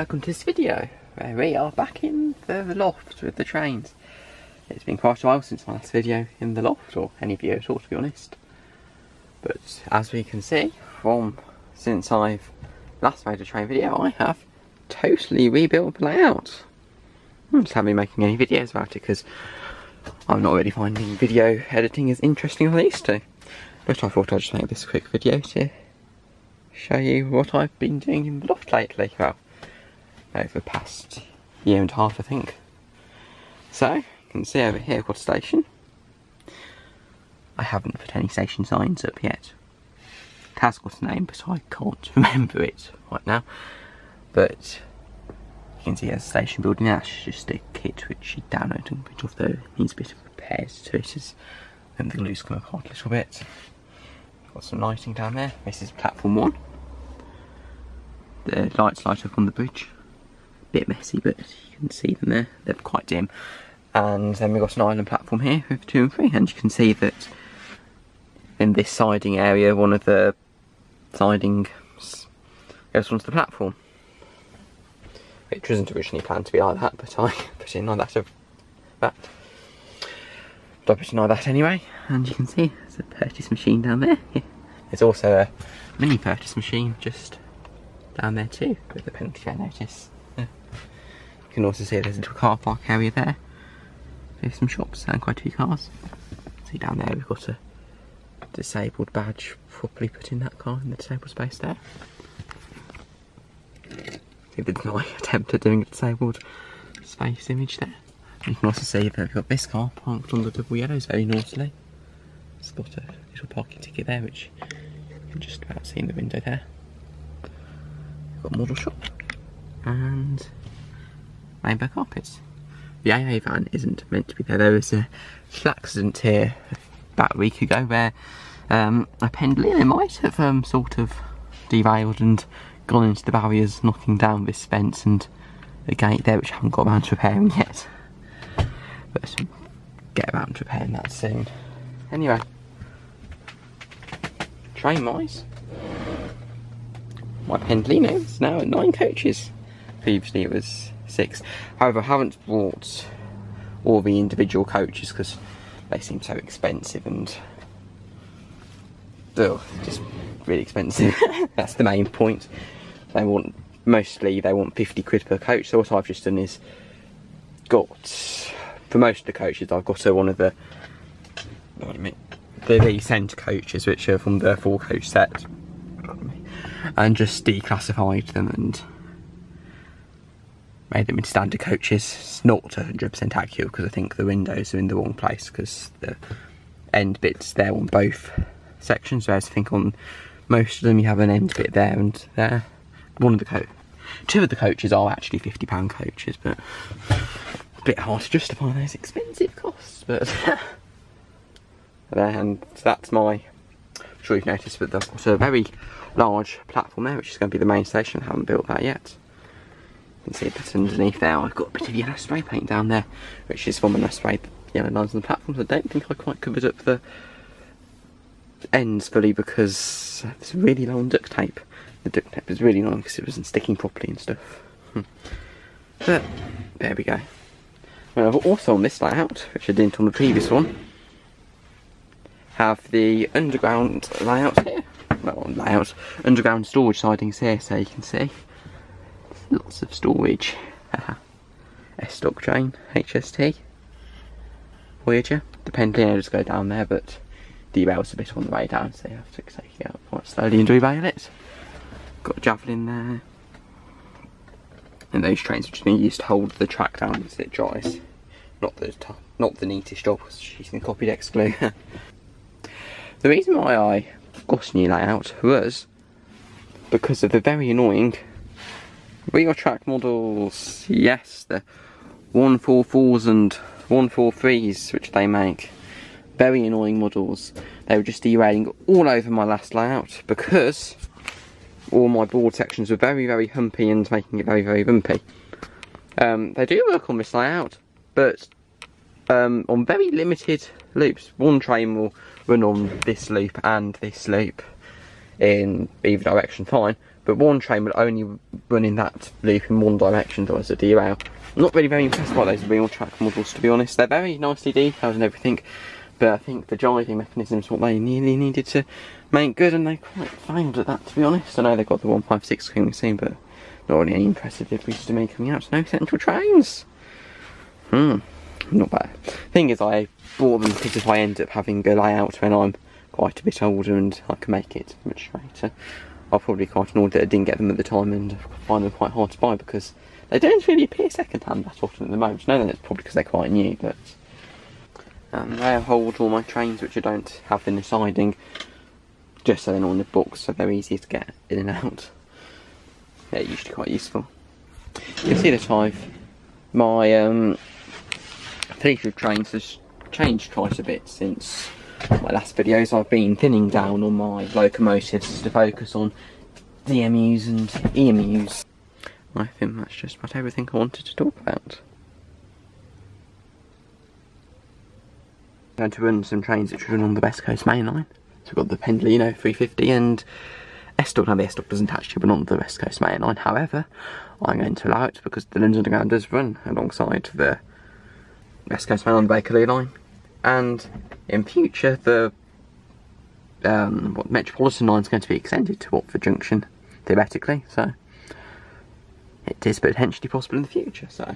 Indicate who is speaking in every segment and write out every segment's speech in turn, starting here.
Speaker 1: welcome to this video where we are back in the loft with the trains. It's been quite a while since my last video in the loft, or any video at all to be honest. But as we can see from since I've last made a train video, I have totally rebuilt the layout. I just haven't been making any videos about it because I'm not really finding video editing as interesting as I used to. But I thought I'd just make this quick video to show you what I've been doing in the loft lately. Well, over the past year and a half, I think. So, you can see over here, I've got a station. I haven't put any station signs up yet. It has got a name, but I can't remember it right now. But you can see there's a station building. That's just a kit which you download and put off there. Needs a bit of repairs to it, as then the glue's come apart a little bit. Got some lighting down there. This is platform 1. The lights light up on the bridge. Bit messy, but you can see them there. They're quite dim. And then we've got an island platform here with 2 and 3, and you can see that in this siding area, one of the sidings goes onto the platform. Which wasn't originally planned to be like that, but I put it in like that. But I put it in like that anyway, and you can see there's a purchase machine down there. Yeah. There's also a mini purchase machine just down there too, with the penalty fare notice. Yeah. You can also see there's a little car park area there with some shops and quite a few cars. See down there we've got a disabled badge properly put in that car in the disabled space there. See, there's my attempt at doing a disabled space image there. You can also see that we've got this car parked on the double yellows very naughtily. It's got a little parking ticket there which you can just about see in the window there. We've got a model shop and rainbow carpets. The AA van isn't meant to be there. There was a little accident here about a week ago where a pendulino might have sort of derailed and gone into the barriers, knocking down this fence and a gate there which I haven't got around to repairing yet. But get around to repairing that soon. Anyway, train wise, my pendulino is now at 9 coaches. Previously it was 6. However, I haven't bought all the individual coaches because they seem so expensive and just really expensive. That's the main point. They want 50 quid per coach. So what I've just done is got, for most of the coaches, I've got one of the centre coaches, which are from the 4 coach set, and just declassified them and made them into standard coaches. It's not 100% accurate because I think the windows are in the wrong place because the end bit's there on both sections, whereas I think on most of them you have an end bit there and there. 2 of the coaches are actually £50 coaches, but a bit hard to justify those expensive costs. But and that's my, I'm sure you've noticed, but they've got a very large platform there which is going to be the main station. I haven't built that yet. You can see that underneath there I've got a bit of yellow spray paint down there, which is from when I sprayed yellow lines on the platforms. I don't think I quite covered up the ends fully because it's really low on duct tape. The duct tape was really long because it wasn't sticking properly and stuff. But there we go. Well, I've also on this layout, which I didn't on the previous one, have the underground layout here. Well, underground storage sidings here, so you can see lots of storage. S-Stock train, HST, Voyager. The pendulino go down there, but derails a bit on the way down, so you have to take it out quite slowly and derail it. Got a javelin there. And those trains which have been used to hold the track down as it dries. Not the neatest job, using copied X glue. The reason why I got a new layout was because of the very annoying rear track models. Yes, the 144s and 143s which they make. Very annoying models. They were just derailing all over my last layout because all my board sections were very, very humpy and making it very, very bumpy. They do work on this layout, but on very limited loops. One train will run on this loop and this loop in either direction fine, but one train would only run in that loop in one direction, there was a derail. I'm not really very impressed by those real track models, to be honest. They're very nicely detailed and everything, but I think the driving mechanism is what they really needed to make good, and they quite failed at that, to be honest. I know they've got the 156 coming soon, but not really any impressive liveries to me coming out. No central trains. Not bad. Thing is, I bought them because if I end up having a layout when I'm quite a bit older and I can make it much straighter, I'll probably quite annoyed that I didn't get them at the time and find them quite hard to buy because they don't really appear second-hand that often at the moment. No, that's probably because they're quite new, but they hold all my trains which I don't have in the siding, just so they're not on the books, so they're easy to get in and out. They're usually quite useful. You can see that my fleet of trains has changed quite a bit since my last videos. I've been thinning down on my locomotives to focus on DMUs and EMUs. I think that's just about everything I wanted to talk about. I'm going to run some trains that should run on the West Coast Main Line. So we've got the Pendolino 350 and S-Dog. Now the S-Dog doesn't actually run on the West Coast Main Line, however, I'm going to allow it because the London Underground does run alongside the West Coast Main Line, the Bakerloo line. And in future, the Metropolitan line is going to be extended to Watford Junction, theoretically. So it is potentially possible in the future. So.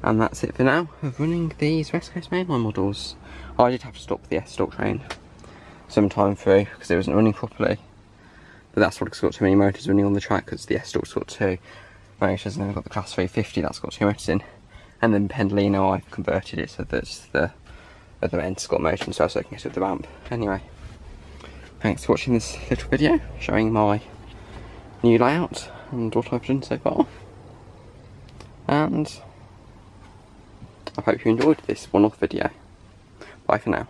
Speaker 1: And that's it for now of running these West Coast Mainline models. I did have to stop the S-Stalk train sometime through because it wasn't running properly. But that's what it's got too many motors running on the track, because the S-Stalk's got 2 motors, and then we've got the Class 350 that's got 2 motors in. And then Pendolino, I've converted it so that the other end's got motion, so I can get it with the ramp. Anyway, thanks for watching this little video showing my new layout and what I've done so far. And I hope you enjoyed this one-off video. Bye for now.